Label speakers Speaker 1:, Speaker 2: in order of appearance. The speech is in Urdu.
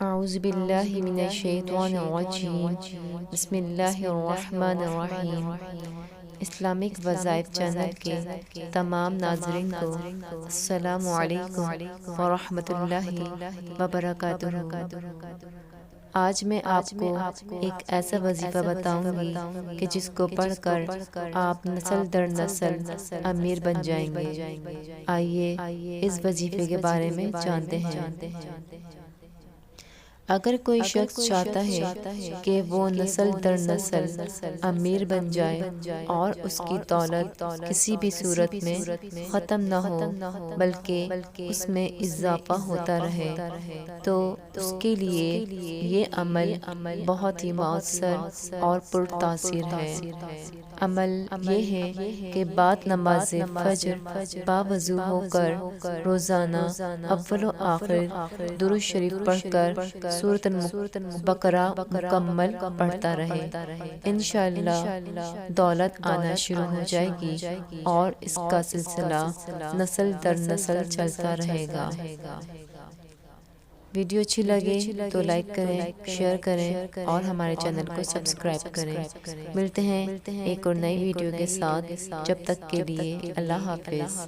Speaker 1: اعوذ باللہ من الشیطان الرجیم بسم اللہ الرحمن الرحیم۔ اسلامک وظائف چینل کے تمام ناظرین کو السلام علیکم ورحمۃ اللہ وبرکاتہ۔ آج میں آپ کو ایک ایسا وظیفہ بتاؤں گی کہ جس کو پڑھ کر آپ نسل در نسل امیر بن جائیں گے۔ آئیے اس وظیفے کے بارے میں جانتے ہیں۔ اگر کوئی شخص چاہتا ہے کہ وہ نسل در نسل امیر بن جائے اور اس کی دولت کسی بھی صورت میں ختم نہ ہو بلکہ اس میں اضافہ ہوتا رہے تو اس کے لیے یہ عمل بہت ہی مؤثر اور پرتاثیر ہے۔ عمل یہ ہے کہ بعد نماز فجر باوضو ہو کر روزانہ اول و آخر درود شریف پڑھ کر سورۃ البقرہ مکمل پڑھتا رہے۔ انشاءاللہ دولت آنا شروع ہو جائے گی اور اس کا سلسلہ نسل در نسل چلتا رہے گا۔ ویڈیو اچھی لگے تو لائک کریں، شیئر کریں اور ہمارے چینل کو سبسکرائب کریں۔ ملتے ہیں ایک اور نئی ویڈیو کے ساتھ، جب تک کے لیے اللہ حافظ۔